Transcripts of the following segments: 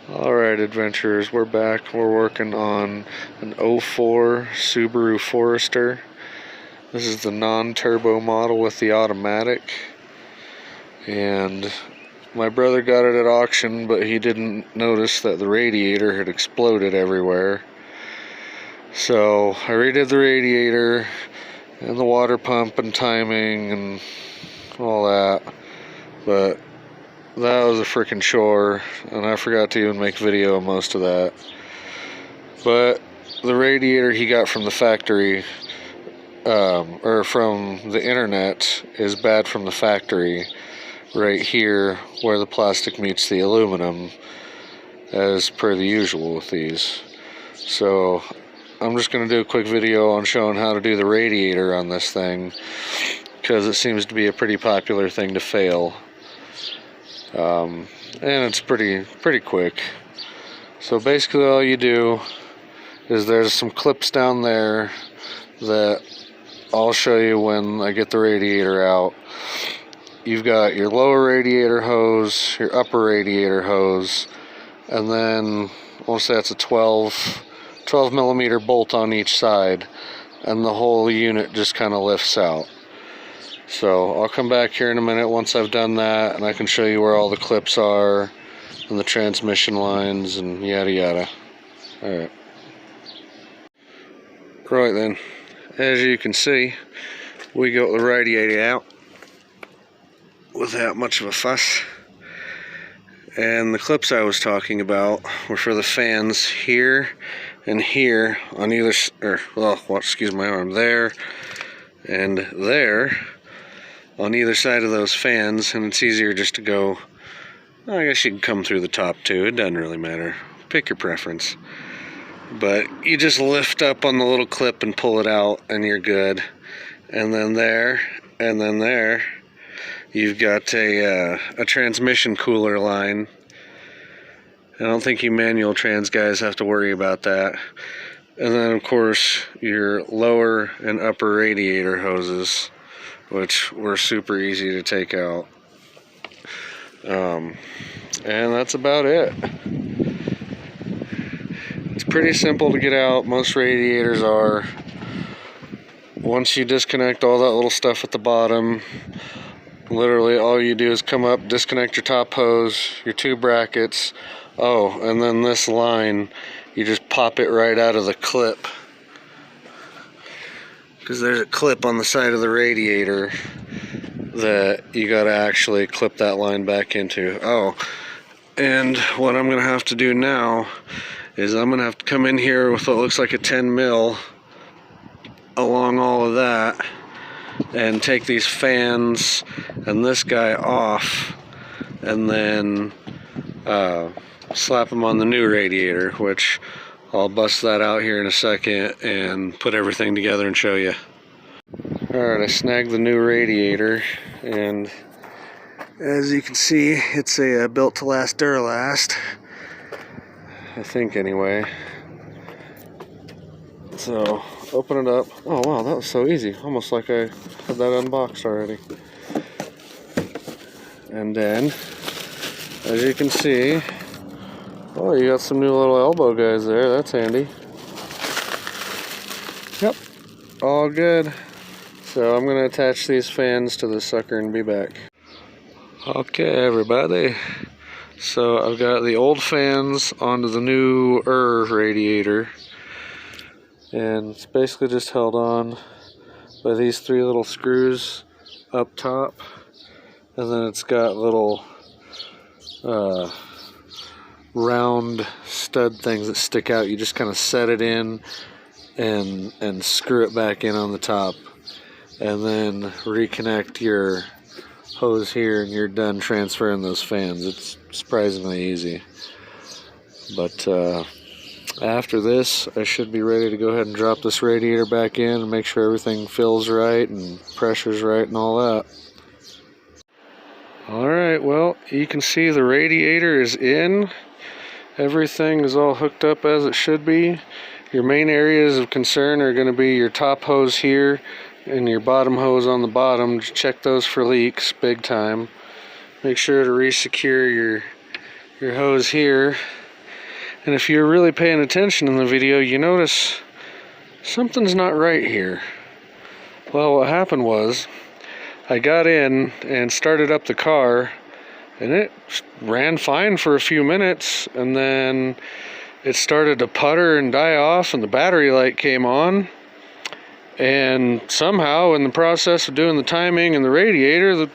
Alright, adventurers, we're back. We're working on an 04 Subaru Forester. This is the non-turbo model with the automatic. And my brother got it at auction, but he didn't notice that the radiator had exploded everywhere. So I redid the radiator and the water pump and timing and all that. But that was a freaking chore, and I forgot to even make video of most of that. But the radiator he got from the factory, or from the internet, is bad from the factory, right here where the plastic meets the aluminum, as per the usual with these. So I'm just going to do a quick video on showing how to do the radiator on this thing, because it seems to be a pretty popular thing to fail. And it's pretty quick. So basically all you do is there's some clips down there that I'll show you when I get the radiator out. You've got your lower radiator hose, your upper radiator hose, and then we'll say it's a 12 millimeter bolt on each side, and the whole unit just kind of lifts out. So I'll come back here in a minute once I've done that, and I can show you where all the clips are and the transmission lines and yada yada. Alright. Right then, as you can see, we got the radiator out without much of a fuss. And the clips I was talking about were for the fans here and here on either, excuse my arm, there and there on either side of those fans, and it's easier just to go, I guess you can come through the top too, it doesn't really matter, pick your preference. But you just lift up on the little clip and pull it out and you're good. And then there, and then there, you've got a transmission cooler line. I don't think you manual trans guys have to worry about that. And then of course your lower and upper radiator hoses, which were super easy to take out. And that's about it. It's pretty simple to get out. Most radiators are. Once you disconnect all that little stuff at the bottom, literally all you do is come up, disconnect your top hose, your two brackets. Oh, and then this line, you just pop it right out of the clip, because there's a clip on the side of the radiator that you gotta actually clip that line back into. Oh, and what I'm gonna have to do now is I'm gonna have to come in here with what looks like a 10 mil along all of that and take these fans and this guy off, and then slap them on the new radiator, which I'll bust that out here in a second and put everything together and show you. Alright, I snagged the new radiator, and as you can see, it's a built to last Duralast, I think anyway. So open it up. Oh wow, that was so easy, almost like I had that unboxed already. And then, as you can see, oh, you got some new little elbow guys there, that's handy. Yep, all good. So I'm going to attach these fans to this sucker and be back. Okay everybody, so I've got the old fans onto the new radiator, and it's basically just held on by these three little screws up top, and then it's got little round stud things that stick out. You just kind of set it in and screw it back in on the top, and then reconnect your hose here, and you're done transferring those fans. It's surprisingly easy. But after this, I should be ready to go ahead and drop this radiator back in and make sure everything fills right and pressure's right and all that. Alright, well, you can see the radiator is in. Everything is all hooked up as it should be. Your main areas of concern are going to be your top hose here and your bottom hose on the bottom. Just check those for leaks big time. Make sure to re-secure your hose here And if you're really paying attention in the video, you notice something's not right here. Well, what happened was I got in and started up the car, and it ran fine for a few minutes, and then it started to putter and die off, and the battery light came on, and somehow in the process of doing the timing and the radiator, the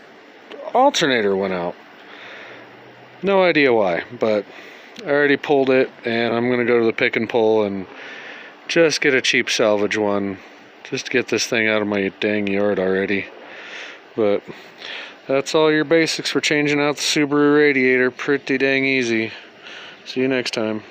alternator went out. No idea why, but I already pulled it, and I'm going to go to the pick and pull and just get a cheap salvage one, just to get this thing out of my dang yard already. But that's all your basics for changing out the Subaru radiator. Pretty dang easy. See you next time.